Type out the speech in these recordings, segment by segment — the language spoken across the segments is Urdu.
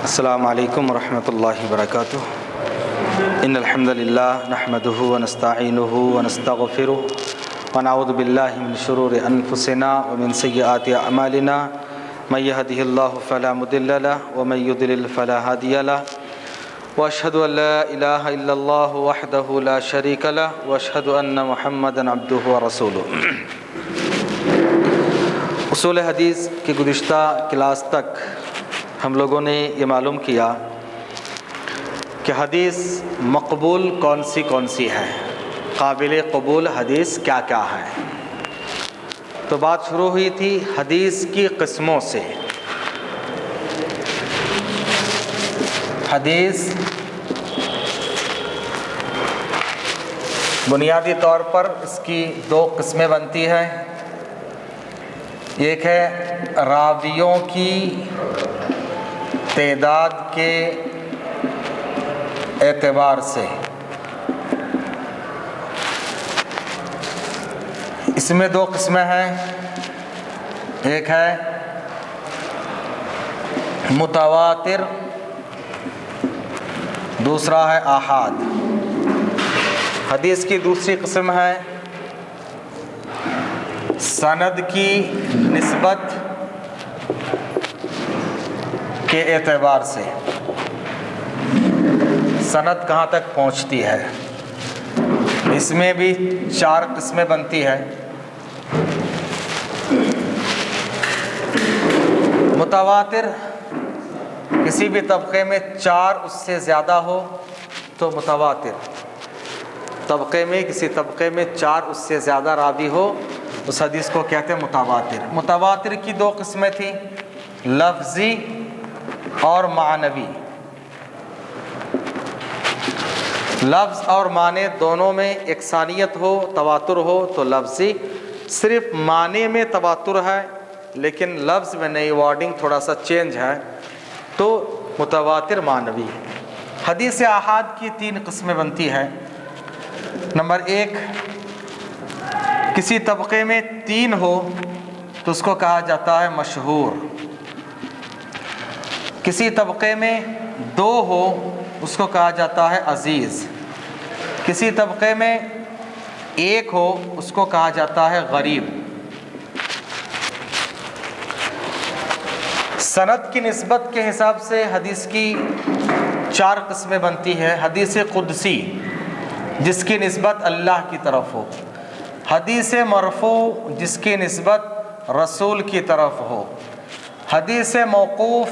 السلام علیکم ورحمۃ اللہ وبرکاتہ۔ ان الحمد للہ نحمده ونستعینه ونستغفره ونعوذ باللہ من شرور انفسنا ومن سیئات اعمالنا من يهده اللہ فلا مضل له ومن يضلل فلا هادی له واشهد ان لا الہ الا اللہ وحدہ لا شریک له واشهد ان محمدا عبدہ ورسولہ۔ اصول حدیث کی گزشتہ کلاس تک ہم لوگوں نے یہ معلوم کیا کہ حدیث مقبول کون سی ہے، قابل قبول حدیث کیا کیا ہے۔ تو بات شروع ہوئی تھی حدیث کی قسموں سے۔ حدیث بنیادی طور پر اس کی دو قسمیں بنتی ہیں، ایک ہے راویوں کی تعداد کے اعتبار سے، اس میں دو قسمیں ہیں، ایک ہے متواتر، دوسرا ہے آحاد۔ حدیث کی دوسری قسم ہے سند کی نسبت کے اعتبار سے، سند کہاں تک پہنچتی ہے۔ اس میں بھی چار قسمیں بنتی ہے۔ متواتر، کسی بھی طبقے میں چار اس سے زیادہ ہو تو متواتر، طبقے میں کسی طبقے میں چار اس سے زیادہ راوی ہو اس حدیث کو کہتے ہیں متواتر۔ متواتر کی دو قسمیں تھیں، لفظی اور معنوی۔ لفظ اور معنی دونوں میں یکسانیت ہو، تواتر ہو تو لفظی، صرف معنی میں تواتر ہے لیکن لفظ میں نئی وارڈنگ تھوڑا سا چینج ہے تو متواتر معنوی۔ حدیث آحاد کی تین قسمیں بنتی ہے۔ نمبر ایک، کسی طبقے میں تین ہو تو اس کو کہا جاتا ہے مشہور، کسی طبقے میں دو ہو اس کو کہا جاتا ہے عزیز، کسی طبقے میں ایک ہو اس کو کہا جاتا ہے غریب۔ سند کی نسبت کے حساب سے حدیث کی چار قسمیں بنتی ہے۔ حدیث قدسی جس کی نسبت اللہ کی طرف ہو، حدیث مرفوع جس کی نسبت رسول کی طرف ہو، حدیث موقوف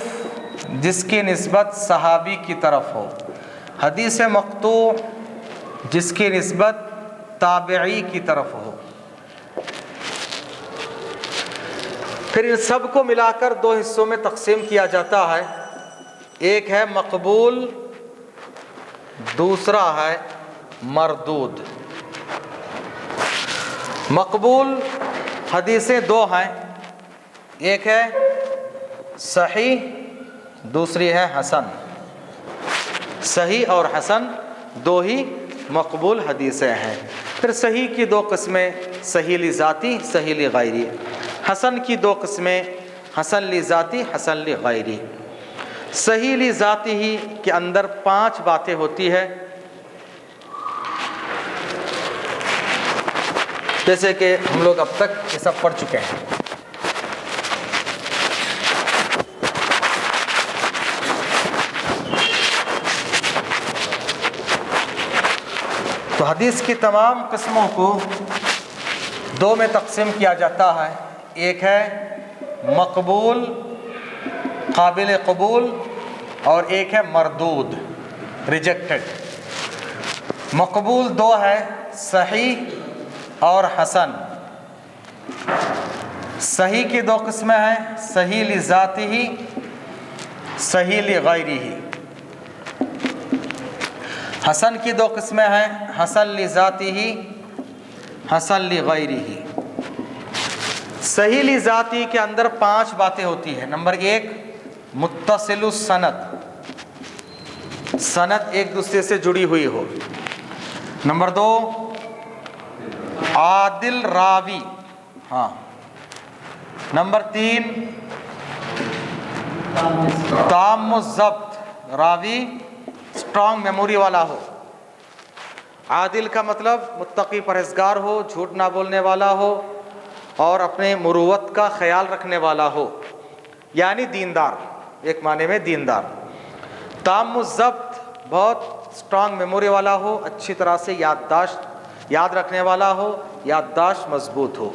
جس کی نسبت صحابی کی طرف ہو، حدیث مقطوع جس کی نسبت تابعی کی طرف ہو۔ پھر ان سب کو ملا کر دو حصوں میں تقسیم کیا جاتا ہے، ایک ہے مقبول، دوسرا ہے مردود۔ مقبول حدیثیں دو ہیں، ایک ہے صحیح، دوسری ہے حسن۔ صحیح اور حسن دو ہی مقبول حدیثیں ہیں۔ پھر صحیح کی دو قسمیں، صحیح لذاتی، صحیح لغیری۔ حسن کی دو قسمیں، حسن لذاتی، حسن لغیری۔ صحیح لذاتی ہی کے اندر 5 باتیں ہوتی ہے، جیسے کہ ہم لوگ اب تک یہ سب پڑھ چکے ہیں۔ تو حدیث کی تمام قسموں کو دو میں تقسیم کیا جاتا ہے، ایک ہے مقبول، قابل قبول، اور ایک ہے مردود، ریجیکٹڈ۔ مقبول دو ہے، صحیح اور حسن۔ صحیح کی دو قسمیں ہیں، صحیح لذاتی ہی، صحیح لغیری ہی۔ حسن کی دو قسمیں ہیں، حسن لذاتی ہی، حسن لغیری ہی۔ صحیح لذاتی کے اندر 5 باتیں ہوتی ہیں۔ نمبر ایک، متصل السند، سند ایک دوسرے سے جڑی ہوئی ہو۔ نمبر دو، عادل راوی، نمبر 3 تام الضبط، راوی اسٹرانگ میموری والا ہو. عادل کا مطلب متقی پرہیزگار ہو، جھوٹ نہ بولنے والا ہو اور اپنے مروت کا خیال رکھنے والا ہو، یعنی دیندار، ایک معنی میں دیندار. تام الضبط بہت اسٹرانگ میموری والا ہو، اچھی طرح سے یاد رکھنے والا ہو، یادداشت مضبوط ہو.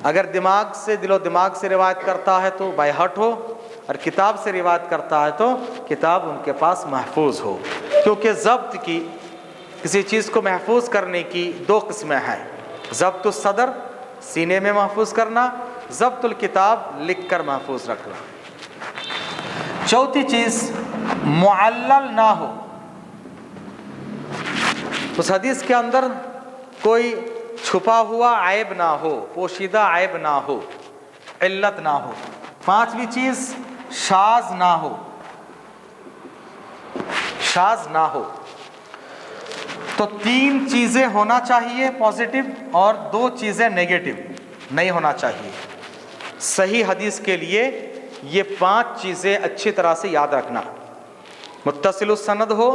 اگر دماغ سے، دل و دماغ سے روایت کرتا ہے تو بائی ہارٹ ہو، اور کتاب سے روایت کرتا ہے تو کتاب ان کے پاس محفوظ ہو. کیونکہ ضبط کی، کسی چیز کو محفوظ کرنے کی دو قسمیں ہیں: ضبط الصدر، سینے میں محفوظ کرنا، ضبط الکتاب، لکھ کر محفوظ رکھنا. چوتھی چیز معلل نہ ہو، اس حدیث کے اندر کوئی چھپا ہوا عیب نہ ہو، پوشیدہ عیب نہ ہو، علت نہ ہو. پانچویں چیز شاذ نہ ہو، شاذ نہ ہو. تو تین چیزیں ہونا چاہیے پازیٹیو اور دو چیزیں نیگیٹو نہیں ہونا چاہیے. صحیح حدیث کے لیے یہ پانچ چیزیں اچھی طرح سے یاد رکھنا: متصل السند ہو،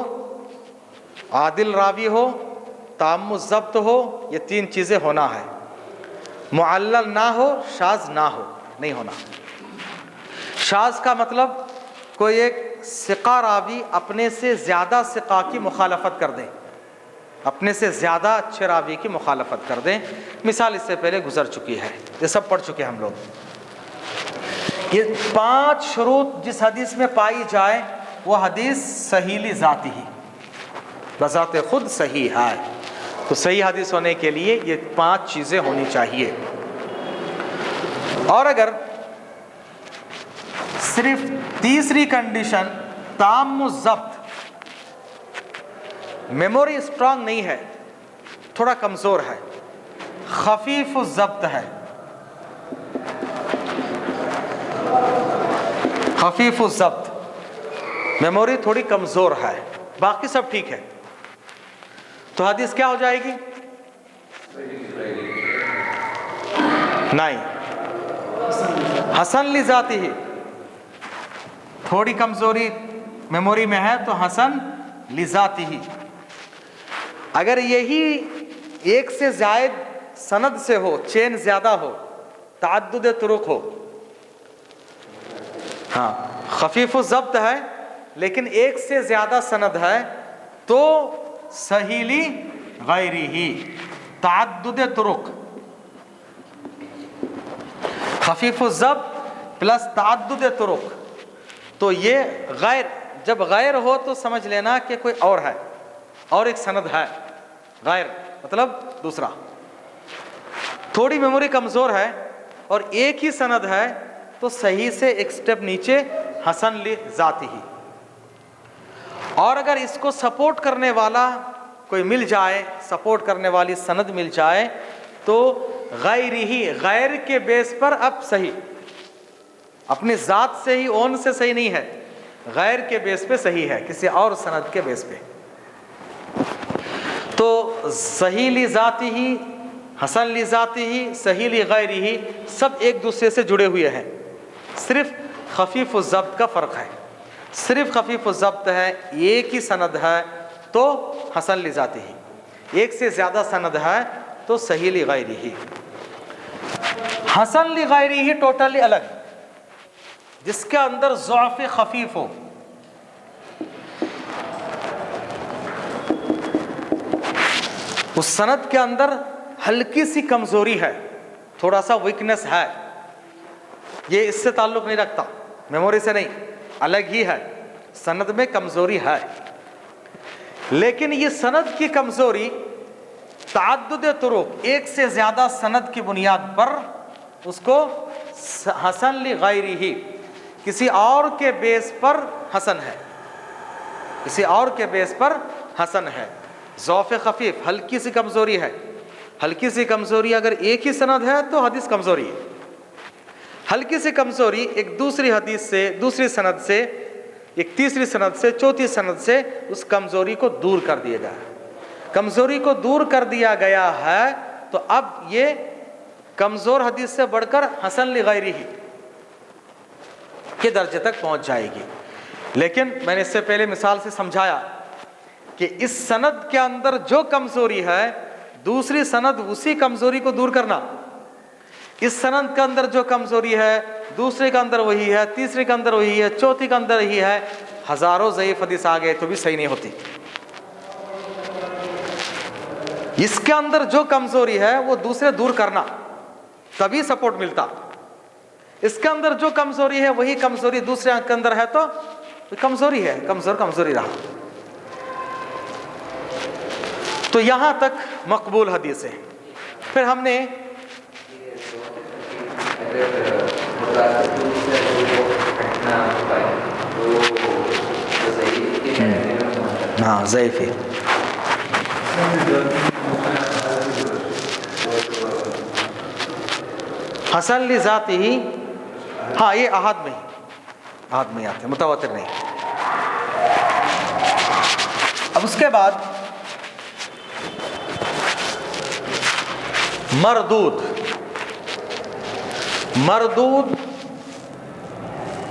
عادل راوی ہو، تام الضبط ہو، یہ تین چیزیں ہونا ہے. معلل نہ ہو، شاذ نہ ہو، نہیں ہونا. شاذ کا مطلب کوئی ایک ثقہ راوی اپنے سے زیادہ ثقہ کی مخالفت کر دیں، اپنے سے زیادہ اچھے راوی کی مخالفت کر دیں. مثال اس سے پہلے گزر چکی ہے، یہ سب پڑھ چکے ہم لوگ. یہ پانچ شروط جس حدیث میں پائی جائے وہ حدیث صحیح لذاتی ہی، بذات خود صحیح ہے. تو صحیح حدیث ہونے کے لیے یہ پانچ چیزیں ہونی چاہیے. اور اگر صرف تیسری کنڈیشن تام الضبط، میموری اسٹرانگ نہیں ہے، تھوڑا کمزور ہے، خفیف الضبط ہے، خفیف الضبط، میموری تھوڑی کمزور ہے، باقی سب ٹھیک ہے، تو حدیث کیا ہو جائے گی؟ نہیں، حسن لذاتی ہی. تھوڑی کمزوری میموری میں ہے تو حسن لذاتی ہی. اگر یہی ایک سے زائد سند سے ہو، چین زیادہ ہو، تعدد طرق ہو، ہاں خفیف الضبط ہے لیکن ایک سے زیادہ سند ہے تو صحیح غیری ہی، تعدد طرق، خفیف الضبط پلس تعدد طرق. تو یہ غیر، جب غیر ہو تو سمجھ لینا کہ کوئی اور ہے، اور ایک سند ہے. غیر مطلب دوسرا. تھوڑی میموری کمزور ہے اور ایک ہی سند ہے تو صحیح سے ایک سٹیپ نیچے حسن لذاتی ہی. اور اگر اس کو سپورٹ کرنے والا کوئی مل جائے، سپورٹ کرنے والی سند مل جائے تو غیر ہی، غیر کے بیس پر اب صحیح، اپنی ذات سے ہی، اون سے صحیح نہیں ہے، غیر کے بیس پہ صحیح ہے، کسی اور سند کے بیس پہ. تو صحیح لذاتی ہی، حسن لذاتی ہی، صحیح لغیری ہی سب ایک دوسرے سے جڑے ہوئے ہیں. صرف خفیف الضبط کا فرق ہے. صرف خفیف الضبط ہے، ایک ہی سند ہے تو حسن لذاتی ہی، ایک سے زیادہ سند ہے تو صحیح لغیری ہی. حسن لغیری ہی ٹوٹلی الگ، جس کے اندر ضعف خفیف ہو. اس سند کے اندر ہلکی سی کمزوری ہے، تھوڑا سا ویکنس ہے، یہ اس سے تعلق نہیں رکھتا، میموری سے نہیں، الگ ہی ہے، سند میں کمزوری ہے. لیکن یہ سند کی کمزوری تعدد طرق، ایک سے زیادہ سند کی بنیاد پر اس کو حسن لغیری ہی، کسی اور کے بیس پر حسن ہے، کسی اور کے بیس پر حسن ہے. ضعف خفیف، ہلکی سی کمزوری ہے. ہلکی سی کمزوری اگر ایک ہی سند ہے تو حدیث کمزوری ہے. ہلکی سی کمزوری ایک دوسری حدیث سے، دوسری سند سے، ایک تیسری سند سے، چوتھی سند سے اس کمزوری کو دور کر دیا گیا ہے. کمزوری کو دور کر دیا گیا ہے تو اب یہ کمزور حدیث سے بڑھ کر حسن لغیری ہی. کے درجے تک پہنچ جائے گی. لیکن میں نے اس سے پہلے مثال سے سمجھایا کہ اس سند کے اندر جو کمزوری ہے دوسری سند اسی کمزوری کو دور کرنا. اس سند کے اندر جو کمزوری ہے دوسرے کے اندر وہی ہے, تیسرے کے اندر وہی ہے, چوتھی کے اندر وہی ہے. ہزاروں ضعیف حدیث آ گئے تو بھی صحیح نہیں ہوتی. اس کے اندر جو کمزوری ہے وہ دوسرے دور کرنا, تبھی سپورٹ ملتا. اس کے اندر جو کمزوری ہے وہی کمزوری دوسرے کے اندر ہے تو کمزوری ہے, کمزوری رہا. تو یہاں تک مقبول حدیث ہے. پھر ہم نے ہاں ضعیف ہے. حسن لذاتی ہی, ہاں یہ احاد میں آتے ہیں, متواتر نہیں. اب اس کے بعد مردود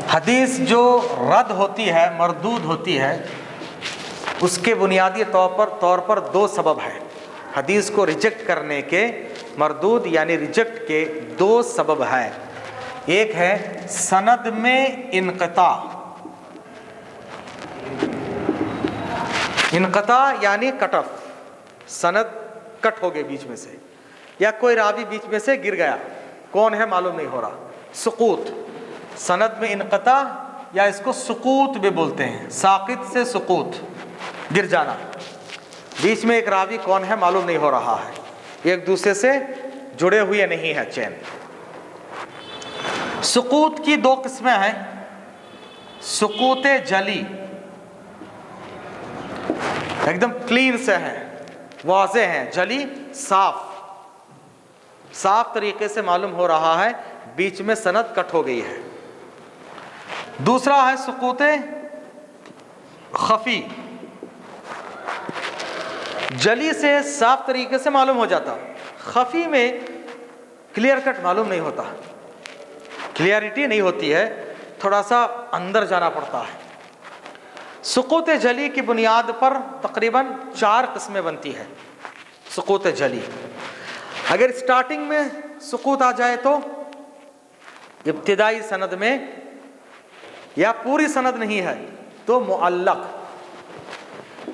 حدیث جو رد ہوتی ہے, مردود ہوتی ہے, اس کے بنیادی طور پر دو سبب ہیں. حدیث کو ریجیکٹ کرنے کے, مردود یعنی ریجیکٹ کے دو سبب ہیں. ایک ہے سند میں انقطاع یعنی کٹ آف, سند کٹ ہو گئے بیچ میں سے, یا کوئی راوی بیچ میں سے گر گیا, کون ہے معلوم نہیں ہو رہا. سقوط, سند میں انقطاع, یا اس کو سقوط بھی بولتے ہیں, ساقط سے سقوط, گر جانا. بیچ میں ایک راوی کون ہے معلوم نہیں ہو رہا ہے, ایک دوسرے سے جڑے ہوئے نہیں ہے چین. سقوط کی دو قسمیں ہیں. سقوط جلی, ایک دم کلین سے ہیں, واضح ہیں, جلی صاف طریقے سے معلوم ہو رہا ہے بیچ میں سند کٹ ہو گئی ہے. دوسرا ہے سقوط خفی, جلی سے صاف طریقے سے معلوم ہو جاتا, خفی میں کلیئر کٹ معلوم نہیں ہوتا, کلیئرٹی نہیں ہوتی ہے, تھوڑا سا اندر جانا پڑتا ہے. سقوط جلی کی بنیاد پر تقریباً 4 قسمیں بنتی ہے. سقوط جلی, اگر اسٹارٹنگ میں سقوط آ جائے تو ابتدائی سند میں, یا پوری سند نہیں ہے تو معلق.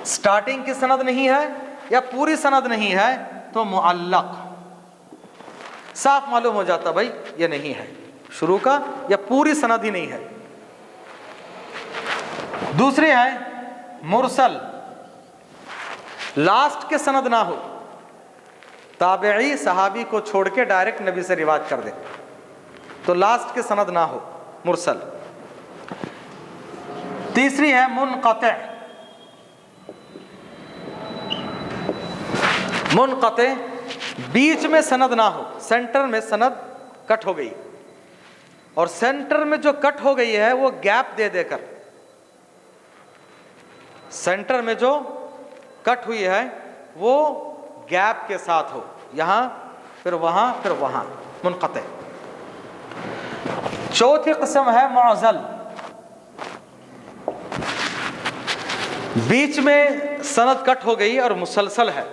اسٹارٹنگ کی سند نہیں ہے یا پوری سند نہیں ہے تو معلق. صاف معلوم ہو جاتا بھائی یہ نہیں ہے شروع کا, یا پوری سند ہی نہیں ہے. دوسری ہے مرسل, لاسٹ کے سند نہ ہو, تابعی صحابی کو چھوڑ کے ڈائریکٹ نبی سے روایت کر دے تو لاسٹ کے سند نہ ہو, مرسل. تیسری ہے منقطع, بیچ میں سند نہ ہو, سینٹر میں سند کٹ ہو گئی, اور سینٹر میں جو کٹ ہو گئی ہے وہ گیپ دے کر, سینٹر میں جو کٹ ہوئی ہے وہ گیپ کے ساتھ ہو, یہاں پھر وہاں پھر وہاں, منقطع. چوتھی قسم ہے معضل, بیچ میں سند کٹ ہو گئی اور مسلسل ہے,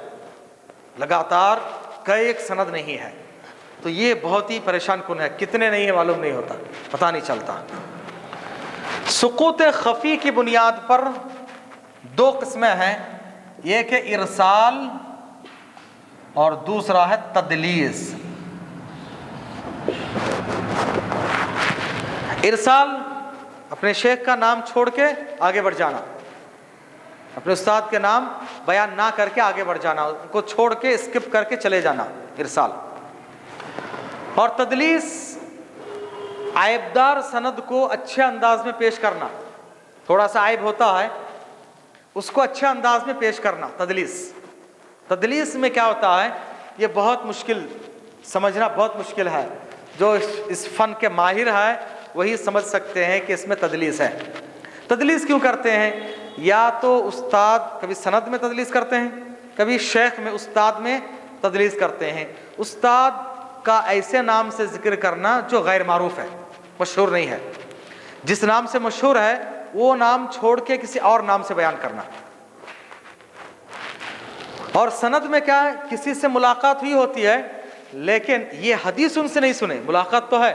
لگاتار کئی ایک سند نہیں ہے, تو یہ بہت ہی پریشان کن ہے, کتنے نہیں ہے معلوم نہیں ہوتا, پتہ نہیں چلتا. سقوط خفی کی بنیاد پر 2 قسمیں ہیں, ایک ہے ارسال اور دوسرا ہے تدلیس. ارسال, اپنے شیخ کا نام چھوڑ کے آگے بڑھ جانا, اپنے استاد کے نام بیان نہ کر کے آگے بڑھ جانا, ان کو چھوڑ کے اسکپ کر کے چلے جانا, ارسال. اور تدلیس, عیبدار سند کو اچھے انداز میں پیش کرنا, تھوڑا سا عیب ہوتا ہے اس کو اچھے انداز میں پیش کرنا, تدلیس. تدلیس میں کیا ہوتا ہے, یہ بہت مشکل, سمجھنا بہت مشکل ہے, جو اس فن کے ماہر ہے وہی سمجھ سکتے ہیں کہ اس میں تدلیس ہے. تدلیس کیوں کرتے ہیں, یا تو استاد کبھی سند میں تدلیس کرتے ہیں, کبھی شیخ میں استاد میں تدلیس کرتے ہیں. استاد کا ایسے نام سے ذکر کرنا جو غیر معروف ہے, مشہور نہیں ہے, جس نام سے مشہور ہے وہ نام چھوڑ کے کسی اور نام سے بیان کرنا. اور سند میں کیا ہے, کسی سے ملاقات ہوئی ہوتی ہے لیکن یہ حدیث ان سے نہیں سنے, ملاقات تو ہے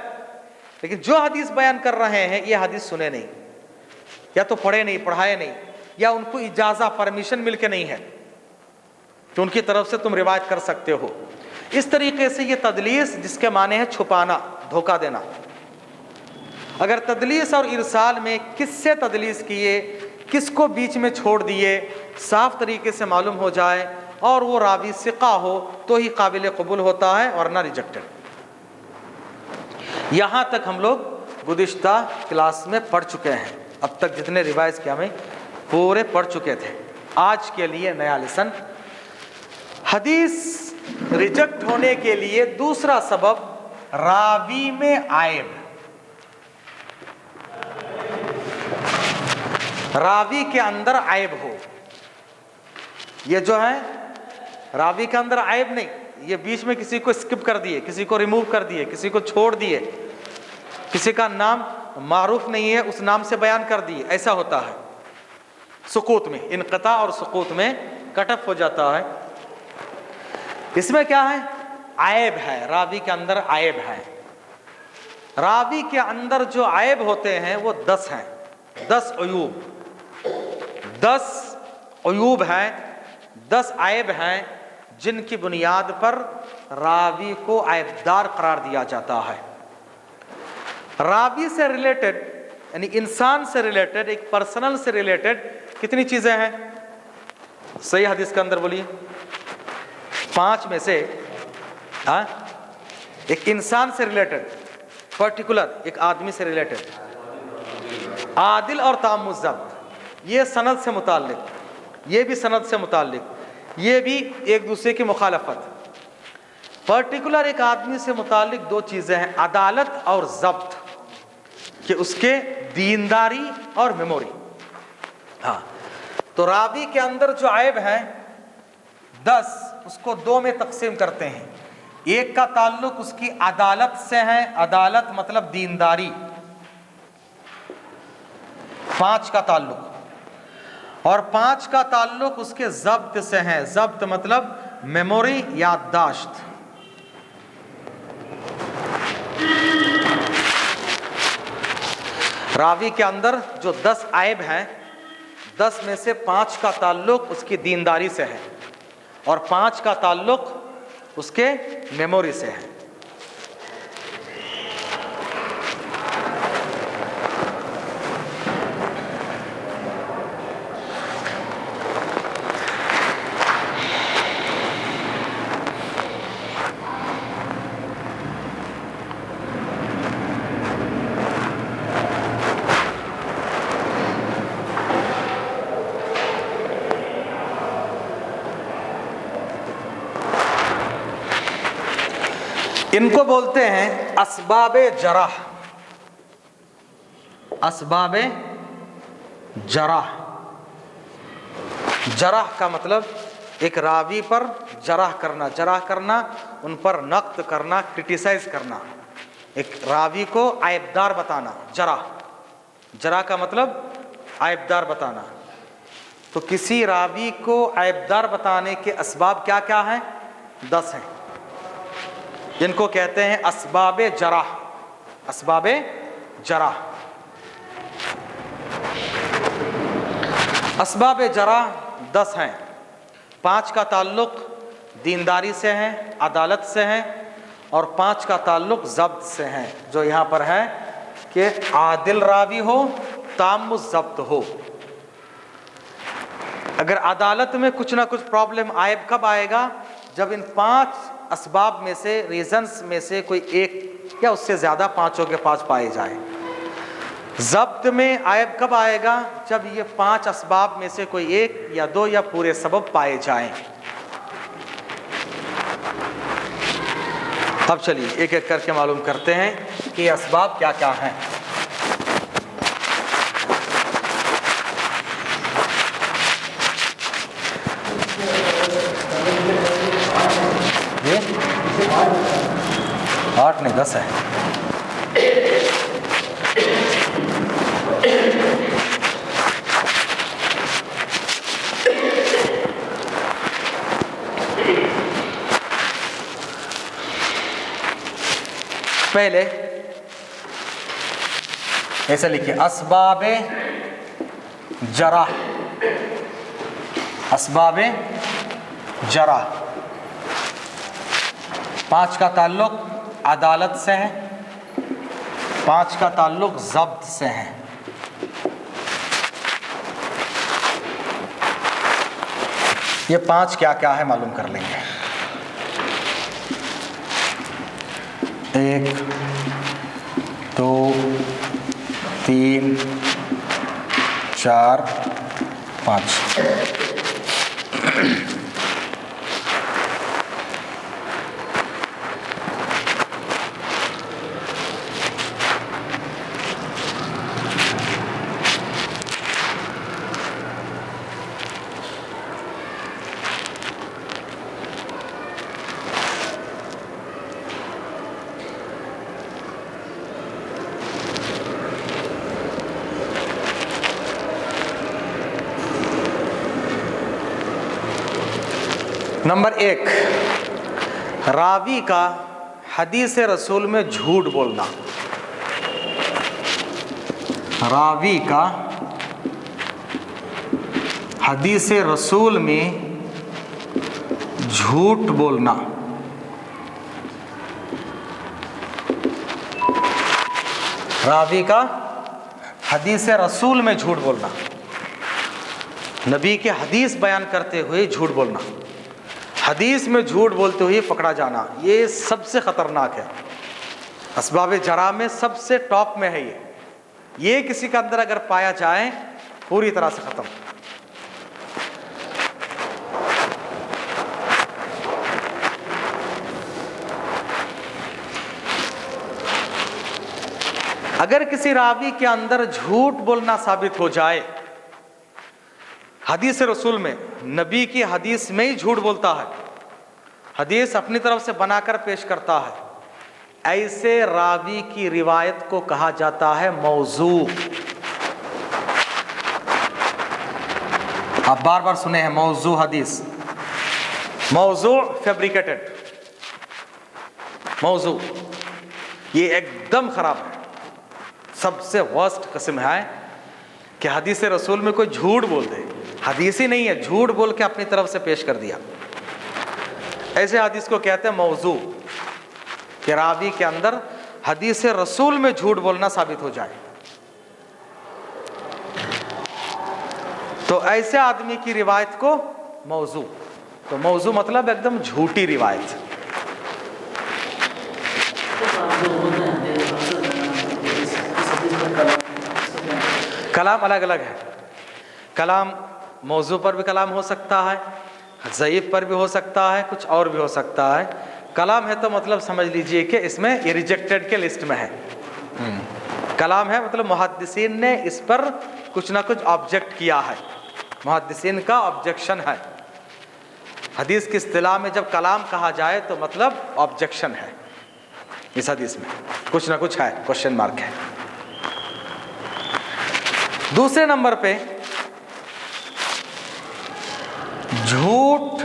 لیکن جو حدیث بیان کر رہے ہیں یہ حدیث سنے نہیں, یا تو پڑھے نہیں, پڑھائے نہیں, یا ان کو اجازت پرمیشن مل کے نہیں ہے کہ ان کی طرف سے تم روایت کر سکتے ہو. اس طریقے سے یہ تدلیس, جس کے معنی ہے چھپانا, دھوکہ دینا. اگر تدلیس اور ارسال میں کس سے تدلیس کیے, کس کو بیچ میں چھوڑ دیے, صاف طریقے سے معلوم ہو جائے اور وہ راوی ثقہ ہو تو ہی قابل قبول ہوتا ہے, ورنہ ریجیکٹڈ. یہاں تک ہم لوگ گزشتہ کلاس میں پڑھ چکے ہیں. اب تک جتنے ریوائز کیا ہمیں پورے پڑھ چکے تھے. آج کے لیے نیا لیسن, حدیث ریجیکٹ ہونے کے لیے دوسرا سبب راوی میں عیب. راوی کے اندر عیب ہو. یہ جو ہے راوی کے اندر عیب نہیں, یہ بیچ میں کسی کو اسکپ کر دیے, کسی کو ریموو کر دیے, کسی کو چھوڑ دیے, کسی کا نام معروف نہیں ہے اس نام سے بیان کر دیے, ایسا ہوتا ہے سقوط میں, انقطاع اور سقوط میں کٹ آف ہو جاتا ہے. اس میں کیا ہے, عیب ہے, راوی کے اندر عیب ہے. راوی کے اندر جو عیب ہوتے ہیں وہ 10 ہیں, 10 عیوب, 10 عیوب ہیں, 10 عیب ہیں جن کی بنیاد پر راوی کو عیب دار قرار دیا جاتا ہے. راوی سے ریلیٹڈ یعنی انسان سے ریلیٹڈ, ایک پرسنل سے ریلیٹڈ کتنی چیزیں ہیں صحیح حدیث کے اندر, بولیے 5 میں سے. ایک انسان سے ریلیٹڈ, پرٹیکولر ایک آدمی سے ریلیٹڈ, عادل اور تام الضبط, یہ سند سے متعلق, یہ بھی سند سے متعلق, یہ بھی ایک دوسرے کی مخالفت. پرٹیکولر ایک آدمی سے متعلق 2 چیزیں ہیں, عدالت اور ضبط, کہ اس کے دینداری اور میموری. ہاں, تو راوی کے اندر جو عیب ہیں 10, اس کو 2 میں تقسیم کرتے ہیں. ایک کا تعلق اس کی عدالت سے ہے, عدالت مطلب دینداری, 5 کا تعلق, اور 5 کا تعلق اس کے ضبط سے ہے, ضبط مطلب میموری, یادداشت. راوی کے اندر جو 10 عیب ہیں, 10 میں سے 5 کا تعلق اس کی دینداری سے ہے اور 5 کا تعلق اس کے میموری سے ہے. ان کو بولتے ہیں اسباب جرح. اسباب جرح, جرح کا مطلب ایک راوی پر جرح کرنا, جرح کرنا ان پر نقد کرنا, کرٹیسائز کرنا, ایک راوی کو عیب دار بتانا. جرح, جرح کا مطلب عیب دار بتانا. تو کسی راوی کو عیب دار بتانے کے اسباب کیا کیا ہیں؟ 10 ہیں, جن کو کہتے ہیں اسباب جرح. اسباب جرح, اسباب جرح 10 ہیں. 5 کا تعلق دینداری سے ہے, عدالت سے ہے, اور 5 کا تعلق ضبط سے ہے, جو یہاں پر ہے کہ عادل راوی ہو, تام الضبط ہو. اگر عدالت میں کچھ نہ کچھ پرابلم عیب کب آئے گا؟ جب ان 5 اسباب میں سے, ریزنز میں سے کوئی ایک یا اس سے زیادہ 5 کے پاس پائے جائیں. ضبط میں عیب کب آئے گا؟ جب یہ 5 اسباب میں سے کوئی ایک یا 2 یا پورے سبب پائے جائیں. اب چلیے ایک ایک کر کے معلوم کرتے ہیں کہ یہ اسباب کیا کیا ہیں. یہ 8 نہیں 10 ہے. پہلے ایسے لکھیے اسباب جرح، اسباب جرح، 5 کا تعلق عدالت سے ہے، 5 کا تعلق ضبط سے ہے۔ یہ 5 کیا کیا ہے معلوم کر لیں گے۔ 1 2 3 4 5۔ نمبر 1، راوی کا حدیث رسول میں جھوٹ بولنا۔ راوی کا حدیث رسول میں جھوٹ بولنا۔ راوی کا حدیث رسول میں جھوٹ بولنا، نبی کے حدیث بیان کرتے ہوئے جھوٹ بولنا، حدیث میں جھوٹ بولتے ہوئے پکڑا جانا، یہ سب سے خطرناک ہے۔ اسباب جرح میں سب سے ٹاپ میں ہے یہ کسی کا اندر اگر پایا جائے پوری طرح سے ختم۔ اگر کسی راوی کے اندر جھوٹ بولنا ثابت ہو جائے، حدیث رسول میں، نبی کی حدیث میں ہی جھوٹ بولتا ہے، حدیث اپنی طرف سے بنا کر پیش کرتا ہے، ایسے راوی کی روایت کو کہا جاتا ہے موضوع۔ آپ بار بار سنے ہیں موضوع حدیث، موضوع فیبریکیٹڈ، موضوع یہ ایک دم خراب ہے، سب سے ورسٹ قسم ہے کہ حدیث رسول میں کوئی جھوٹ بول دے، حدیث ہی نہیں ہے، جھوٹ بول کے اپنی طرف سے پیش کر دیا، ایسے حدیث کو کہتے ہیں موضوع، کہ راوی کے اندر حدیث رسول میں جھوٹ بولنا ثابت ہو جائے، تو ایسے آدمی کی روایت کو موضوع، تو موضوع مطلب ایک دم جھوٹی روایت۔ کلام الگ الگ ہے، کلام موضوع پر بھی کلام ہو سکتا ہے، ضعیف پر بھی ہو سکتا ہے، کچھ اور بھی ہو سکتا ہے۔ کلام ہے تو مطلب سمجھ لیجئے کہ اس میں یہ ریجیکٹڈ کے لسٹ میں ہے۔ کلام ہے مطلب محدثین نے اس پر کچھ نہ کچھ آبجیکٹ کیا ہے، محدثین کا آبجیکشن ہے۔ حدیث کی اصطلاح میں جب کلام کہا جائے تو مطلب آبجیکشن ہے، اس حدیث میں کچھ نہ کچھ ہے، کوشچن مارک ہے۔ دوسرے نمبر پہ جھوٹ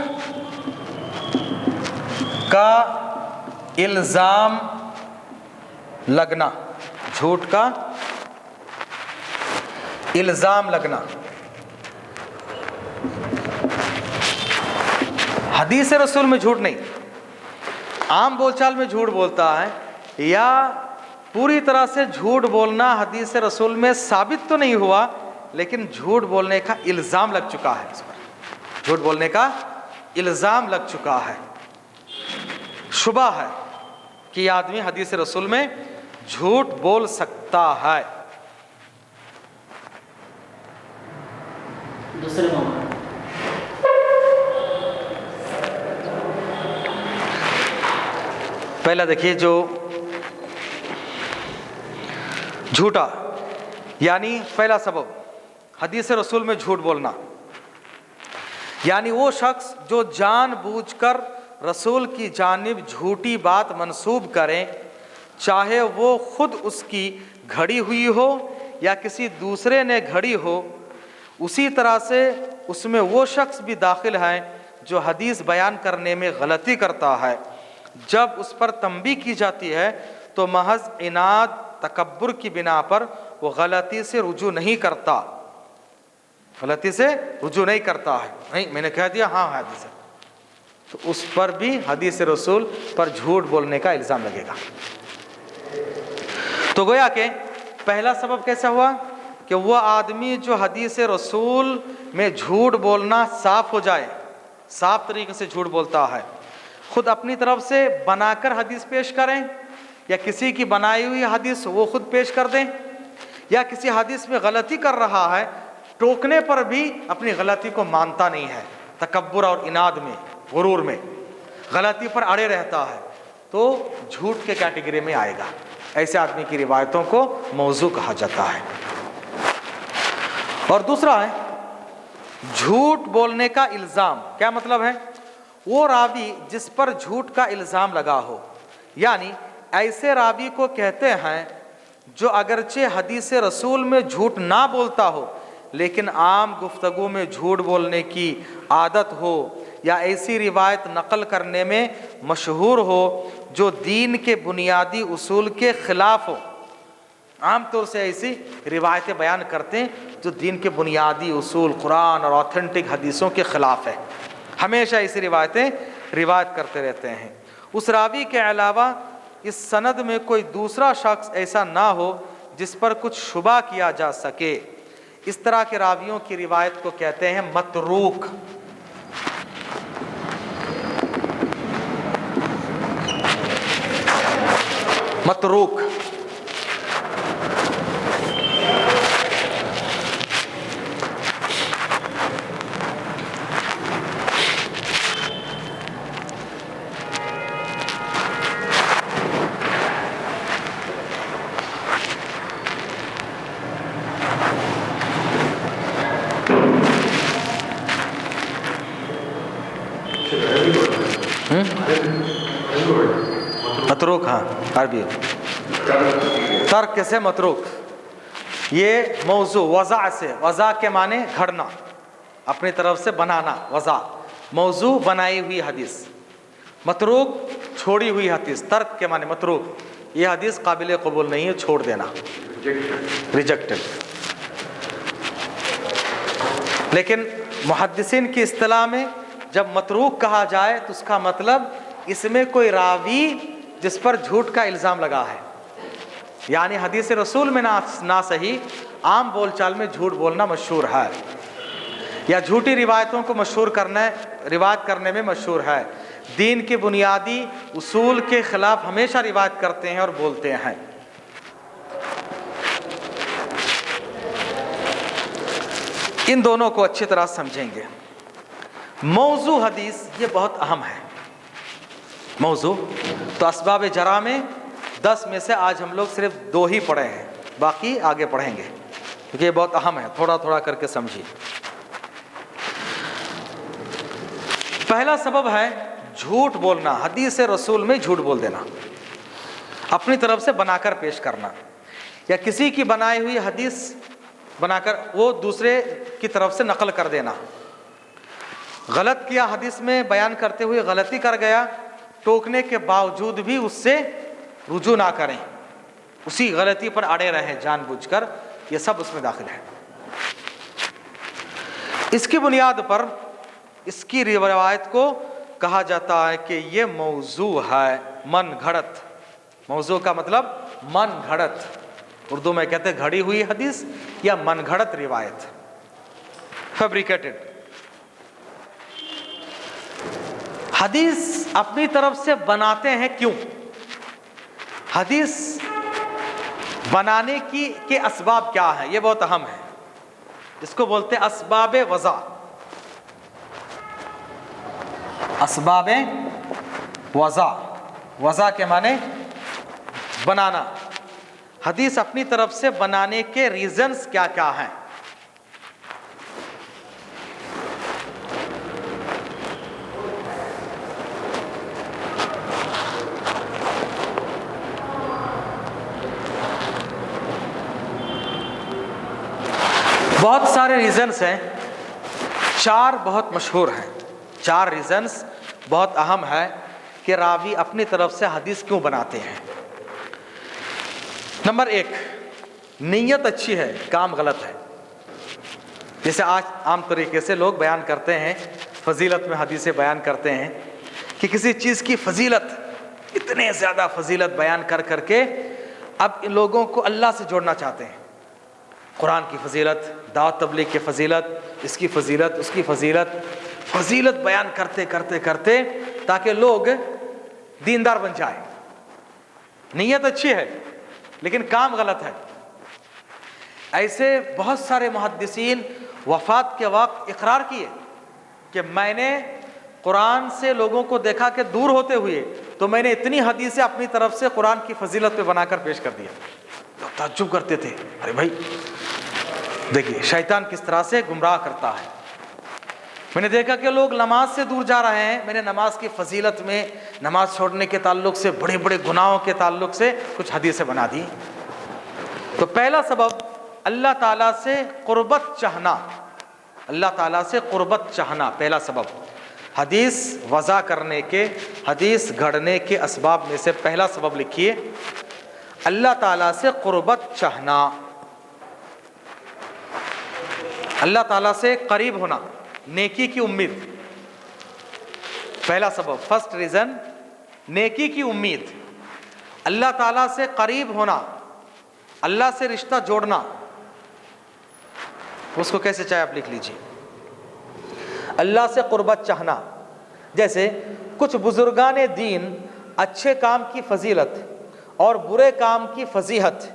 کا الزام لگنا، جھوٹ کا الزام لگنا۔ حدیث رسول میں جھوٹ نہیں، عام بول چال میں جھوٹ بولتا ہے، یا پوری طرح سے جھوٹ بولنا حدیث رسول میں ثابت تو نہیں ہوا لیکن جھوٹ بولنے کا الزام لگ چکا ہے، اس پر جھوٹ بولنے کا الزام لگ چکا ہے، شبہ ہے کہ یہ آدمی حدیث رسول میں جھوٹ بول سکتا ہے۔ دوسرے نمبر پہلا دیکھیے، جو جھوٹا یعنی پہلا سبب حدیث رسول میں جھوٹ بولنا، یعنی وہ شخص جو جان بوجھ کر رسول کی جانب جھوٹی بات منسوب کریں، چاہے وہ خود اس کی گھڑی ہوئی ہو یا کسی دوسرے نے گھڑی ہو، اسی طرح سے اس میں وہ شخص بھی داخل ہے جو حدیث بیان کرنے میں غلطی کرتا ہے۔ جب اس پر تنبیہ کی جاتی ہے تو محض عناد تکبر کی بنا پر وہ غلطی سے رجوع نہیں کرتا، غلطی سے رجوع نہیں کرتا ہے، نہیں میں نے کہہ دیا ہاں حدیث ہے، تو اس پر بھی حدیث رسول پر جھوٹ بولنے کا الزام لگے گا۔ تو گویا کہ پہلا سبب کیسا ہوا کہ وہ آدمی جو حدیث رسول میں جھوٹ بولنا صاف ہو جائے، صاف طریقے سے جھوٹ بولتا ہے، خود اپنی طرف سے بنا کر حدیث پیش کریں یا کسی کی بنائی ہوئی حدیث وہ خود پیش کر دیں، یا کسی حدیث میں غلطی کر رہا ہے، ٹوکنے پر بھی اپنی غلطی کو مانتا نہیں ہے، تکبر اور عناد میں، غرور میں غلطی پر اڑے رہتا ہے، تو جھوٹ کے کیٹیگری میں آئے گا۔ ایسے آدمی کی روایتوں کو موضوع کہا جاتا ہے۔ اور دوسرا ہے جھوٹ بولنے کا الزام۔ کیا مطلب ہے؟ وہ راوی جس پر جھوٹ کا الزام لگا ہو، یعنی ایسے راوی کو کہتے ہیں جو اگرچہ حدیث رسول میں جھوٹ نہ بولتا ہو لیکن عام گفتگو میں جھوٹ بولنے کی عادت ہو، یا ایسی روایت نقل کرنے میں مشہور ہو جو دین کے بنیادی اصول کے خلاف ہو۔ عام طور سے ایسی روایتیں بیان کرتے ہیں جو دین کے بنیادی اصول، قرآن اور آتھینٹک حدیثوں کے خلاف ہے، ہمیشہ ایسی روایتیں روایت کرتے رہتے ہیں۔ اس راوی کے علاوہ اس سند میں کوئی دوسرا شخص ایسا نہ ہو جس پر کچھ شبہ کیا جا سکے، اس طرح کے راویوں کی روایت کو کہتے ہیں متروک۔ متروک متروک، ہاں عربی ترک سے متروک، یہ موضوع وضع سے، وضع کے معنی گھڑنا، اپنی طرف سے بنانا، وضع موضوع بنائی ہوئی حدیث، متروک چھوڑی ہوئی حدیث، ترک کے معنی متروک، یہ حدیث قابل قبول نہیں ہے، چھوڑ دینا، ریجیکٹڈ۔ لیکن محدثین کی اصطلاح میں جب متروک کہا جائے تو اس کا مطلب اس میں کوئی راوی جس پر جھوٹ کا الزام لگا ہے، یعنی حدیث رسول میں نہ صحیح عام بول چال میں جھوٹ بولنا مشہور ہے، یا جھوٹی روایتوں کو روایت کرنے میں مشہور ہے، دین کے بنیادی اصول کے خلاف ہمیشہ روایت کرتے ہیں اور بولتے ہیں۔ ان دونوں کو اچھی طرح سمجھیں گے۔ موضوع حدیث یہ بہت اہم ہے۔ موضوع تو اسباب جرح میں 10 میں سے آج ہم لوگ صرف 2 ہی پڑھے ہیں، باقی آگے پڑھیں گے کیونکہ یہ بہت اہم ہے، تھوڑا تھوڑا کر کے سمجھیے۔ پہلا سبب ہے جھوٹ بولنا، حدیث رسول میں جھوٹ بول دینا، اپنی طرف سے بنا کر پیش کرنا، یا کسی کی بنائی ہوئی حدیث بنا کر وہ دوسرے کی طرف سے نقل کر دینا۔ غلط کیا حدیث میں بیان کرتے ہوئے غلطی کر گیا، ٹوکنے کے باوجود بھی اس سے رجوع نہ کریں، اسی غلطی پر اڑے رہیں جان بوجھ کر، یہ سب اس میں داخل ہے۔ اس کی بنیاد پر اس کی روایت کو کہا جاتا ہے کہ یہ موضوع ہے، من گھڑت۔ موضوع کا مطلب من گھڑت، اردو میں کہتے ہیں گھڑی ہوئی حدیث یا من گھڑت روایت، فیبریکیٹڈ۔ حدیث اپنی طرف سے بناتے ہیں کیوں؟ حدیث بنانے کے اسباب کیا ہیں؟ یہ بہت اہم ہے، اس کو بولتے ہیں اسباب وضع۔ اسباب وضع، وضع کے معنی بنانا۔ حدیث اپنی طرف سے بنانے کے ریزنز کیا کیا ہیں؟ بہت سارے ریزنز ہیں، 4 بہت مشہور ہیں، 4 ریزنز بہت اہم ہے کہ راوی اپنی طرف سے حدیث کیوں بناتے ہیں۔ نمبر 1، نیت اچھی ہے، کام غلط ہے. جیسے آج عام طریقے سے لوگ بیان کرتے ہیں، فضیلت میں حدیثیں بیان کرتے ہیں کہ کسی چیز کی فضیلت، اتنے زیادہ فضیلت بیان کر کر کے اب ان لوگوں کو اللہ سے جوڑنا چاہتے ہیں. قرآن کی فضیلت، دعوت تبلیغ کی فضیلت، اس کی فضیلت، اس کی فضیلت، فضیلت بیان کرتے کرتے کرتے تاکہ لوگ دیندار بن جائیں. نیت اچھی ہے لیکن کام غلط ہے. ایسے بہت سارے محدثین وفات کے وقت اقرار کیے کہ میں نے قرآن سے لوگوں کو دیکھا کہ دور ہوتے ہوئے، تو میں نے اتنی حدیثیں اپنی طرف سے قرآن کی فضیلت پہ بنا کر پیش کر دیا. تو تعجب کرتے تھے، ارے بھائی دیکھیے شیطان کس طرح سے گمراہ کرتا ہے. میں نے دیکھا کہ لوگ نماز سے دور جا رہے ہیں، میں نے نماز کی فضیلت میں، نماز چھوڑنے کے تعلق سے، بڑے بڑے گناہوں کے تعلق سے کچھ حدیثیں بنا دی. تو پہلا سبب اللہ تعالیٰ سے قربت چاہنا، اللہ تعالیٰ سے قربت چاہنا پہلا سبب. حدیث وضع کرنے کے، حدیث گھڑنے کے اسباب میں سے پہلا سبب لکھیے، اللہ تعالیٰ سے قربت چاہنا، اللہ تعالیٰ سے قریب ہونا، نیکی کی امید. پہلا سبب، فرسٹ ریزن، نیکی کی امید، اللہ تعالیٰ سے قریب ہونا، اللہ سے رشتہ جوڑنا. اس کو کیسے چاہے آپ لکھ لیجیے. اللہ سے قربت چاہنا، جیسے کچھ بزرگان دین اچھے کام کی فضیلت اور برے کام کی فضیحت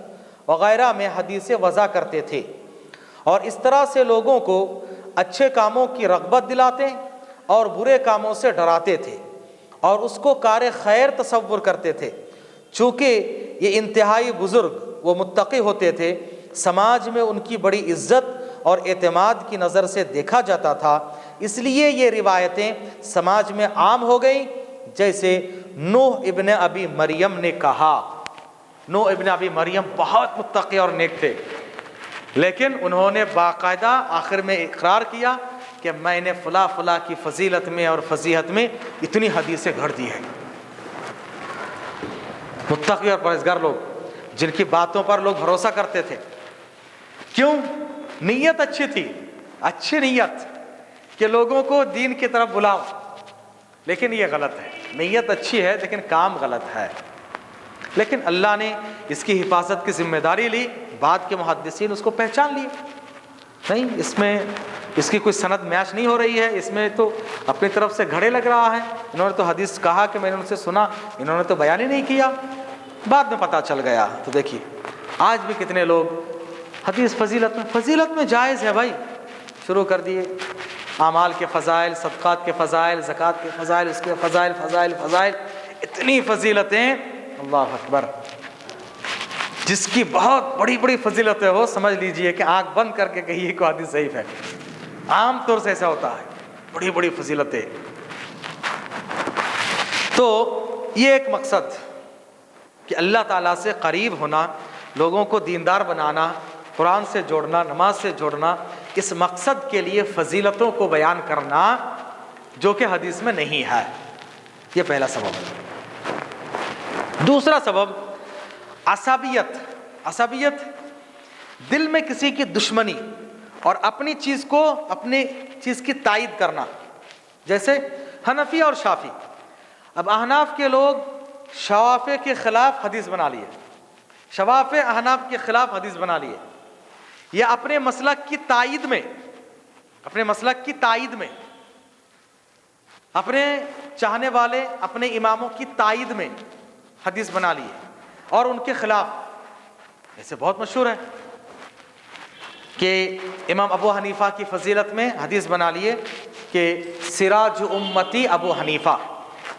وغیرہ میں حدیثیں وضع کرتے تھے، اور اس طرح سے لوگوں کو اچھے کاموں کی رغبت دلاتے اور برے کاموں سے ڈراتے تھے، اور اس کو کار خیر تصور کرتے تھے. چونکہ یہ انتہائی بزرگ و متقی ہوتے تھے، سماج میں ان کی بڑی عزت اور اعتماد کی نظر سے دیکھا جاتا تھا، اس لیے یہ روایتیں سماج میں عام ہو گئیں. جیسے نوح ابن ابی مریم نے کہا، نوح ابن ابی مریم بہت متقی اور نیک تھے، لیکن انہوں نے باقاعدہ آخر میں اقرار کیا کہ میں نے فلاں فلاں کی فضیلت میں اور فضیحت میں اتنی حدیثیں گھڑ دی ہیں. متقی اور پرہیزگار لوگ جن کی باتوں پر لوگ بھروسہ کرتے تھے. کیوں؟ نیت اچھی تھی، اچھی نیت کہ لوگوں کو دین کی طرف بلاؤ، لیکن یہ غلط ہے. نیت اچھی ہے لیکن کام غلط ہے. لیکن اللہ نے اس کی حفاظت کی ذمہ داری لی. بعد کے محدثین اس کو پہچان لیے، نہیں اس میں اس کی کوئی سند میچ نہیں ہو رہی ہے، اس میں تو اپنی طرف سے گھڑے لگ رہا ہے. انہوں نے تو حدیث کہا کہ میں نے ان سے سنا، انہوں نے تو بیان ہی نہیں کیا، بعد میں پتہ چل گیا. تو دیکھیے آج بھی کتنے لوگ حدیث فضیلت میں جائز ہے بھائی، شروع کر دیے. اعمال کے فضائل، صدقات کے فضائل، زکوٰۃ کے فضائل، اس کے فضائل فضائل فضائل، اتنی فضیلتیں، اللہ اکبر. جس کی بہت بڑی بڑی فضیلتیں ہو، سمجھ لیجئے کہ آنکھ بند کر کے کہیے کہ حدیث ضعیف ہے. عام طور سے ایسا ہوتا ہے، بڑی بڑی فضیلتیں. تو یہ ایک مقصد کہ اللہ تعالیٰ سے قریب ہونا، لوگوں کو دیندار بنانا، قرآن سے جوڑنا، نماز سے جوڑنا، اس مقصد کے لیے فضیلتوں کو بیان کرنا جو کہ حدیث میں نہیں ہے. یہ پہلا سبب ہے. دوسرا سبب عصبیت، دل میں کسی کی دشمنی اور اپنی چیز کی تائید کرنا. جیسے حنفی اور شافعی، اب احناف کے لوگ شوافع کے خلاف حدیث بنا لیے، شوافع احناف کے خلاف حدیث بنا لیے، یا اپنے مسلک کی تائید میں، اپنے چاہنے والے اپنے اماموں کی تائید میں حدیث بنا لیے اور ان کے خلاف. ایسے بہت مشہور ہے کہ امام ابو حنیفہ کی فضیلت میں حدیث بنا لیے کہ سراج امتی ابو حنیفہ،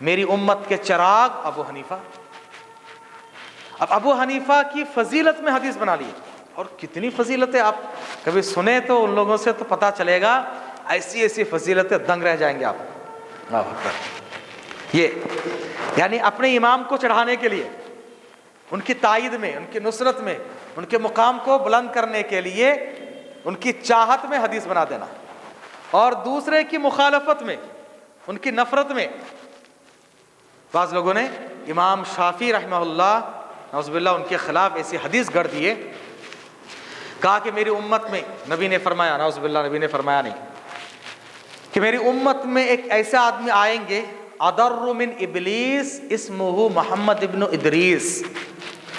میری امت کے چراغ ابو حنیفہ. اب ابو حنیفہ کی فضیلت میں حدیث بنا لیے، اور کتنی فضیلتیں آپ کبھی سنیں تو ان لوگوں سے تو پتہ چلے گا، ایسی فضیلتیں دنگ رہ جائیں گے آپ. یہ یعنی اپنے امام کو چڑھانے کے لیے، ان کی تائید میں، ان کی نصرت میں، ان کے مقام کو بلند کرنے کے لیے، ان کی چاہت میں حدیث بنا دینا، اور دوسرے کی مخالفت میں، ان کی نفرت میں. بعض لوگوں نے امام شافعی رحمہ اللہ نعوذ باللہ ان کے خلاف ایسی حدیث گڑھ دیے. کہا کہ میری امت میں، نبی نے فرمایا، نعوذ باللہ نبی نے فرمایا نہیں، کہ میری امت میں ایک ایسے آدمی آئیں گے اضر من ابلیس اسمہ محمد ابن ادریس،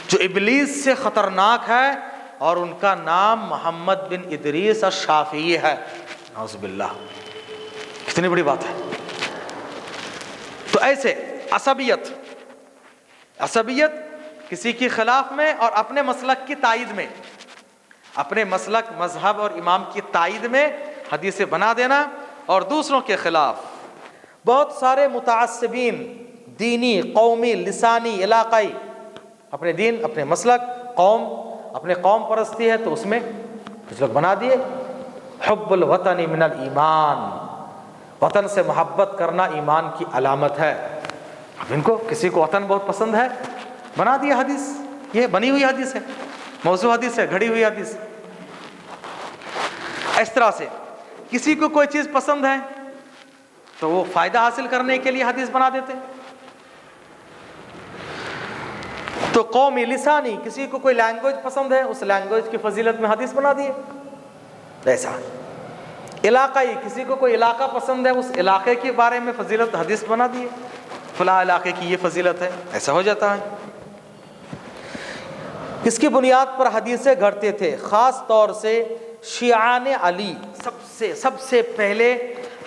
جو ابلیس سے خطرناک ہے اور ان کا نام محمد بن ادریس الشافعی ہے. نعوذ باللہ، کتنی بڑی بات ہے. تو ایسے عصبیت کسی کے خلاف میں اور اپنے مسلک کی تائید میں، اپنے مسلک، مذہب اور امام کی تائید میں حدیثیں بنا دینا، اور دوسروں کے خلاف بہت سارے متعصبین، دینی، قومی، لسانی، علاقائی، اپنے دین، اپنے مسلک، قوم، اپنے قوم پرستی ہے تو اس میں کچھ لوگ بنا دیے حب الوطن من الایمان، وطن سے محبت کرنا ایمان کی علامت ہے. اب ان کو کسی کو وطن بہت پسند ہے، بنا دیا حدیث، یہ بنی ہوئی حدیث ہے، موضوع حدیث ہے، گھڑی ہوئی حدیث. اس طرح سے کسی کو کوئی چیز پسند ہے تو وہ فائدہ حاصل کرنے کے لیے حدیث بنا دیتے. تو قومی، لسانی، کسی کو کوئی لینگویج پسند ہے، اس لینگویج کی فضیلت میں حدیث بنا دیے. ایسا علاقائی، کسی کو کوئی علاقہ پسند ہے، اس علاقے کے بارے میں فضیلت حدیث بنا دیے، فلاں علاقے کی یہ فضیلت ہے. ایسا ہو جاتا ہے. اس کی بنیاد پر حدیثیں گھڑتے تھے. خاص طور سے شیعان علی سب سے پہلے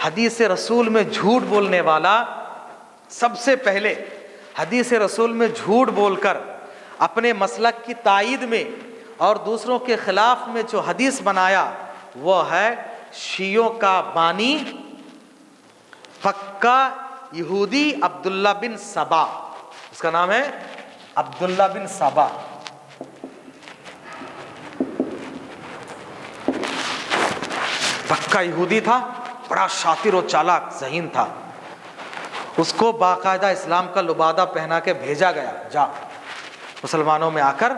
حدیث رسول میں جھوٹ بولنے والا، سب سے پہلے حدیث رسول میں جھوٹ بول کر اپنے مسلک کی تائید میں اور دوسروں کے خلاف میں جو حدیث بنایا وہ ہے شیعوں کا بانی پکا یہودی عبداللہ بن سبا. اس کا نام ہے عبداللہ بن سبا. پکا یہودی تھا، بڑا شاطر و چالاک ذہین تھا. اس کو باقاعدہ اسلام کا لبادہ پہنا کے بھیجا گیا، جا مسلمانوں میں آ کر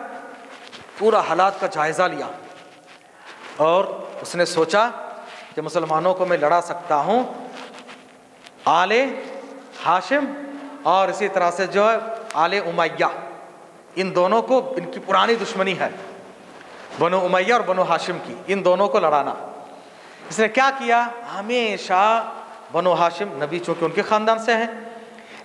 پورا حالات کا جائزہ لیا، اور اس نے سوچا کہ مسلمانوں کو میں لڑا سکتا ہوں آل ہاشم اور اسی طرح سے جو ہے آل امیہ، ان دونوں کو، ان کی پرانی دشمنی ہے بنو امیہ اور بنو ہاشم کی، ان دونوں کو لڑانا. اس نے کیا کیا؟ ہمیشہ بنو ہاشم، نبی چونکہ ان کے خاندان سے ہیں،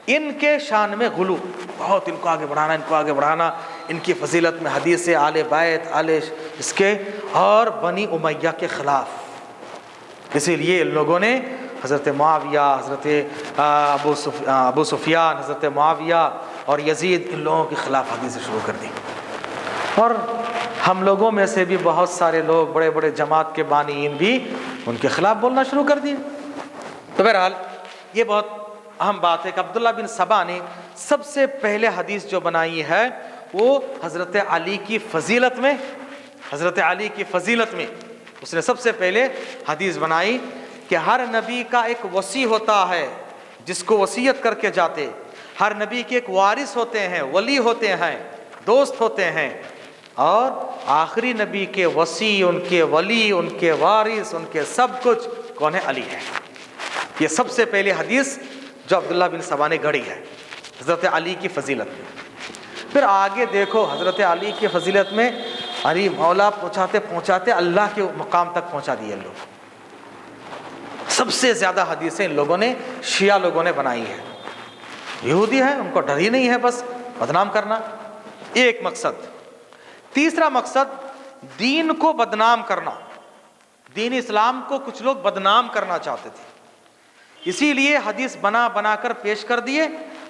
ان کے شان میں غلو، بہت ان کو آگے بڑھانا، ان کو آگے بڑھانا، ان کی فضیلت میں حدیث آل بیت، آل اس کے، اور بنی امیہ کے خلاف. اسی لیے ان لوگوں نے حضرت معاویہ، حضرت ابو سفیان، حضرت معاویہ اور یزید، ان لوگوں کے خلاف حدیثیں شروع کر دی. اور ہم لوگوں میں سے بھی بہت سارے لوگ، بڑے بڑے جماعت کے بانیین بھی ان کے خلاف بولنا شروع کر دیے. تو بہرحال یہ بہت اہم بات ہے کہ عبداللہ بن سبا نے سب سے پہلے حدیث جو بنائی ہے وہ حضرت علی کی فضیلت میں، حضرت علی کی فضیلت میں اس نے سب سے پہلے حدیث بنائی کہ ہر نبی کا ایک وصی ہوتا ہے جس کو وصیت کر کے جاتے، ہر نبی کے ایک وارث ہوتے ہیں، ولی ہوتے ہیں، دوست ہوتے ہیں، اور آخری نبی کے وصی، ان کے ولی، ان کے وارث، ان کے سب کچھ کون ہے؟ علی ہے. یہ سب سے پہلے حدیث جو عبداللہ بن سبا نے گھڑی ہے حضرت علی کی فضیلت میں. پھر آگے دیکھو حضرت علی کی فضیلت میں علی مولا پہنچاتے اللہ کے مقام تک پہنچا دیے لوگ. سب سے زیادہ حدیثیں ان لوگوں نے، شیعہ لوگوں نے بنائی ہے. یہودی ہیں، ان کو ڈر ہی نہیں ہے بس بدنام کرنا. ایک مقصد. تیسرا مقصد دین کو بدنام کرنا. دین اسلام کو کچھ لوگ بدنام کرنا چاہتے تھے، اسی لیے حدیث بنا بنا کر پیش کر دیے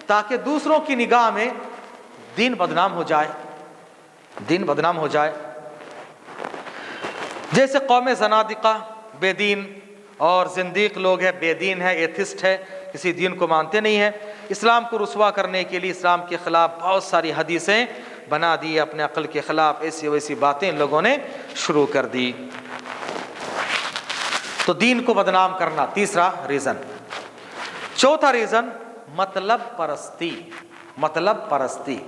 تاکہ دوسروں کی نگاہ میں دین بدنام ہو جائے، دین بدنام ہو جائے. جیسے قوم زنادقہ، بے دین اور زندیق لوگ ہیں، بے دین ہے، ایتھسٹ ہے، کسی دین کو مانتے نہیں ہیں، اسلام کو رسوا کرنے کے لیے اسلام کے خلاف بہت ساری حدیثیں بنا دی، اپنے عقل کے خلاف ایسی ویسی باتیں ان لوگوں نے شروع کر دی. تو دین کو بدنام کرنا تیسرا ریزن. چوتھا ریزن مطلب پرستی. مطلب پرستی،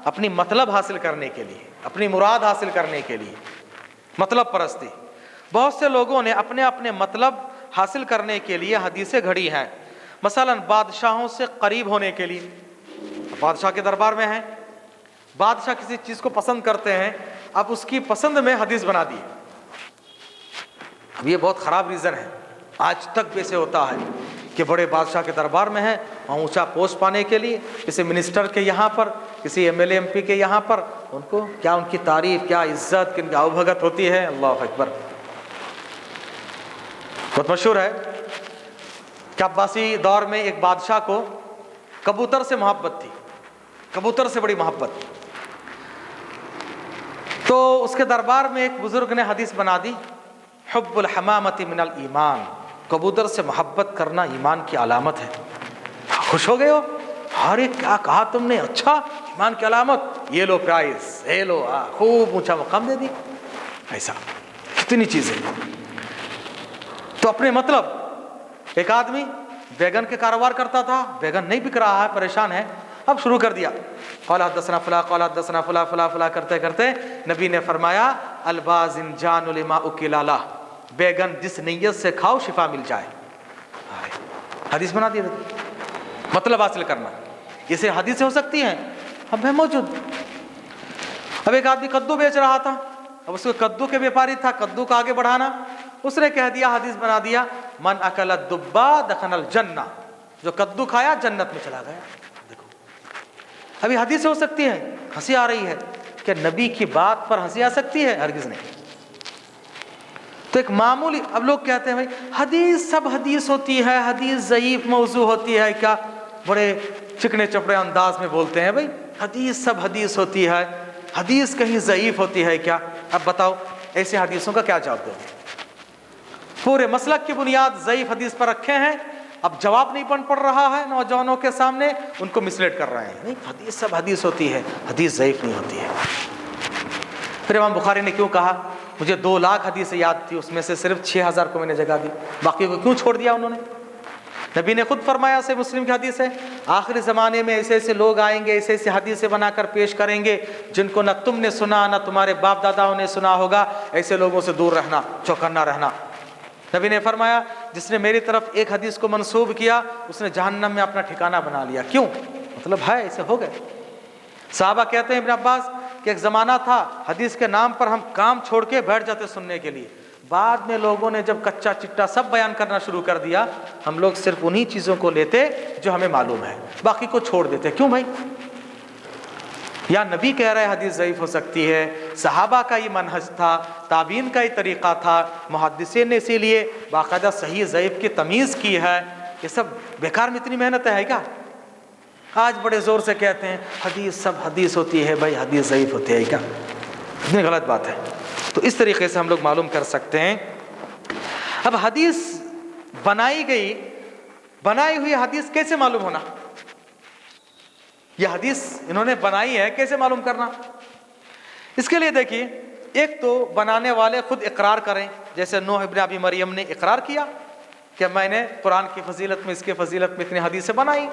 اپنی مطلب حاصل کرنے کے لیے، اپنی مراد حاصل کرنے کے لیے مطلب پرستی. بہت سے لوگوں نے اپنے اپنے مطلب حاصل کرنے کے لیے حدیثیں گھڑی ہیں. مثلا بادشاہوں سے قریب ہونے کے لیے، بادشاہ کے دربار میں ہیں بادشاہ کسی چیز کو پسند کرتے ہیں، اب اس کی پسند میں حدیث بنا دی. اب یہ بہت خراب ریزن ہے، آج تک بھی ایسے ہوتا ہے کہ بڑے بادشاہ کے دربار میں ہیں، وہاں اونچا پوسٹ پانے کے لیے کسی منسٹر کے یہاں پر، کسی M L A M P کے یہاں پر، ان کو کیا ان کی تعریف، کیا عزت، کن کی آؤبھگت ہوتی ہے. اللہ اکبر. بہت مشہور ہے کہ عباسی دور میں ایک بادشاہ کو کبوتر سے محبت تھی، کبوتر سے بڑی محبت. تو اس کے دربار میں ایک بزرگ نے حدیث بنا دی، حب الحمامۃ من الایمان، کبوتر سے محبت کرنا ایمان کی علامت ہے. خوش ہو گئے ہو، ارے کیا کہا تم نے، اچھا ایمان کی علامت، یہ لو پرائز، یہ لو، خوب اونچا مقام دے دی. ایسا کتنی چیزیں. تو اپنے مطلب ایک آدمی بیگن کے کاروبار کرتا تھا، بیگن نہیں بک رہا ہے، پریشان ہے، اب شروع کر دیا، قال حدثنا فلاں قال حدثنا فلاں فلاں فلاں کرتے کرتے نبی نے فرمایا الباذنجان لما اکل له، بیگن جس نیت سے کھاؤ شفا مل جائے. حدیث بنا دی. مطلب حاصل کرنا، اسے حدیث ہو سکتی ہیں، اب ہے موجود. اب ایک آدمی کدو بیچ رہا تھا، اب اس کو کدو کے بیپاری تھا، کدو کا آگے بڑھانا، اس نے کہہ دیا، حدیث بنا دیا، من اکل الدبا دخل الجنہ، جو کدو کھایا جنت میں چلا گیا. دیکھو ابھی حدیث ہو سکتی ہے. ہنسی آ رہی ہے کہ نبی کی بات پر ہنسی آ سکتی ہے؟ ہرگز نہیں. تو ایک معمولی، اب لوگ کہتے ہیں بھائی حدیث سب حدیث ہوتی ہے، حدیث ضعیف موضوع ہوتی ہے کیا؟ بڑے چکنے چپڑے انداز میں بولتے ہیں، بھائی حدیث سب حدیث ہوتی ہے، حدیث کہیں ضعیف ہوتی ہے کیا؟ اب بتاؤ ایسے حدیثوں کا کیا جواب دو؟ پورے مسلک کی بنیاد ضعیف حدیث پر رکھے ہیں، اب جواب نہیں بن پڑ رہا ہے نوجوانوں کے سامنے، ان کو مسلیڈ کر رہے ہیں. نہیں، حدیث سب حدیث ہوتی ہے، حدیث ضعیف نہیں ہوتی ہے. پھر امام بخاری نے کیوں کہا مجھے 2 لاکھ حدیثیں یاد تھی، اس میں سے صرف 6000 کو میں نے جگہ دی، باقی کو کیوں چھوڑ دیا انہوں نے؟ نبی نے خود فرمایا، سے مسلم کی حدیث ہے، آخری زمانے میں ایسے ایسے لوگ آئیں گے، ایسے ایسے حدیثیں بنا کر پیش کریں گے جن کو نہ تم نے سنا نہ تمہارے باپ داداؤں نے سنا ہوگا، ایسے لوگوں سے دور رہنا، چوکنا رہنا. نبی نے فرمایا جس نے میری طرف ایک حدیث کو منسوب کیا اس نے جہنم میں اپنا ٹھکانہ بنا لیا. کیوں؟ مطلب ہے ایسے ہو گئے. صحابہ کہتے ہیں ابن عباس کہ ایک زمانہ تھا حدیث کے نام پر ہم کام چھوڑ کے بیٹھ جاتے سننے کے لیے، بعد میں لوگوں نے جب کچا چٹا سب بیان کرنا شروع کر دیا، ہم لوگ صرف انہی چیزوں کو لیتے جو ہمیں معلوم ہے، باقی کو چھوڑ دیتے. کیوں بھائی؟ یا نبی کہہ رہے حدیث ضعیف ہو سکتی ہے، صحابہ کا یہ منہج تھا، تابعین کا یہ طریقہ تھا، محدثین نے اسی لیے باقاعدہ صحیح ضعیف کی تمیز کی ہے. یہ سب بیکار میں اتنی محنت ہے کیا؟ آج بڑے زور سے کہتے ہیں حدیث سب حدیث ہوتی ہے، بھائی حدیث ضعیف ہوتی ہے کیا؟ اتنی غلط بات ہے. تو اس طریقے سے ہم لوگ معلوم کر سکتے ہیں. اب حدیث بنائی گئی، بنائی ہوئی حدیث کیسے معلوم ہونا؟ یہ حدیث انہوں نے بنائی ہے، کیسے معلوم کرنا؟ اس کے لیے دیکھیے، ایک تو بنانے والے خود اقرار کریں، جیسے نوح ابن ابی مریم نے اقرار کیا کہ میں نے قرآن کی فضیلت میں، اس کی فضیلت میں اتنی حدیثیں بنائی،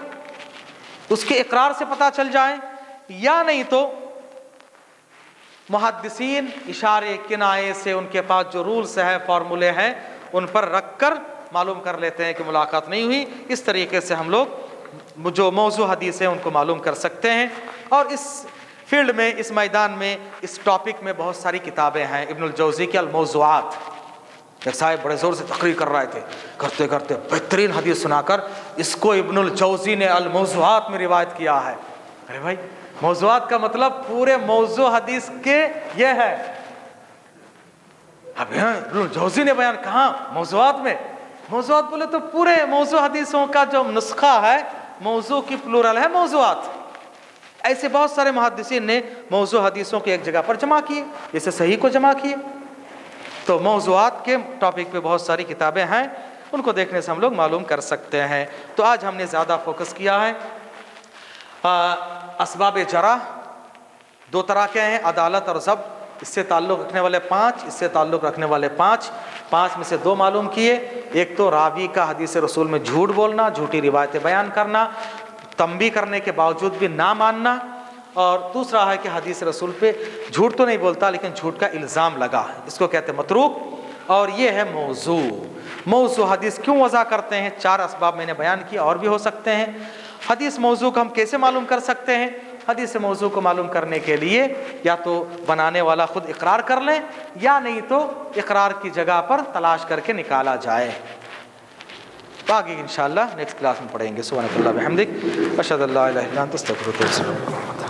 اس کے اقرار سے پتہ چل جائیں. یا نہیں تو محدثین اشارے کنایے سے ان کے پاس جو رولز ہیں، فارمولے ہیں، ان پر رکھ کر معلوم کر لیتے ہیں کہ ملاقات نہیں ہوئی. اس طریقے سے ہم لوگ جو موضوع حدیث ہیں ان کو معلوم کر سکتے ہیں. اور اس فیلڈ میں، اس میدان میں، اس ٹاپک میں بہت ساری کتابیں ہیں. ابن الجوزی کے الموضوعات، ایک صاحب بڑے زور سے تقریر کر رہے تھے، کرتے کرتے بہترین حدیث سنا کر اس کو ابن الجوزی نے الموضوعات میں روایت کیا ہے. ارے بھائی، موضوعات کا مطلب پورے موضوع حدیث کے یہ ہے. اب ابن الجوزی نے بیان کہاں؟ موضوعات میں. موضوعات بولے تو پورے موضوع حدیثوں کا جو نسخہ ہے، موضوع کی پلورل ہے موضوعات. ایسے بہت سارے محدثین نے موضوع حدیثوں کے ایک جگہ پر جمع کیے، جیسے صحیح کو جمع کیے. تو موضوعات کے ٹاپک پہ بہت ساری کتابیں ہیں، ان کو دیکھنے سے ہم لوگ معلوم کر سکتے ہیں. تو آج ہم نے زیادہ فوکس کیا ہے اسباب جرح. 2 طرح کے ہیں، عدالت اور ضبط. اس سے تعلق رکھنے والے 5، اس سے تعلق رکھنے والے 5 میں سے 2 معلوم کیے. ایک تو راوی کا حدیث رسول میں جھوٹ بولنا، جھوٹی روایتیں بیان کرنا، تنبیہ کرنے کے باوجود بھی نہ ماننا. اور دوسرا ہے کہ حدیث رسول پہ جھوٹ تو نہیں بولتا لیکن جھوٹ کا الزام لگا، اس کو کہتے ہیں متروک. اور یہ ہے موضوع. موضوع حدیث کیوں وضع کرتے ہیں؟ 4 اسباب میں نے بیان کیا، اور بھی ہو سکتے ہیں. حدیث موضوع کو ہم کیسے معلوم کر سکتے ہیں؟ حدیث موضوع کو معلوم کرنے کے لیے یا تو بنانے والا خود اقرار کر لے یا نہیں تو اقرار کی جگہ پر تلاش کر کے نکالا جائے. باقی انشاءاللہ نیکسٹ کلاس میں پڑھیں گے. سبحانک اللہم وبحمدک اشہد ان لا الہ الا انت استغفرک و اتوب الیک.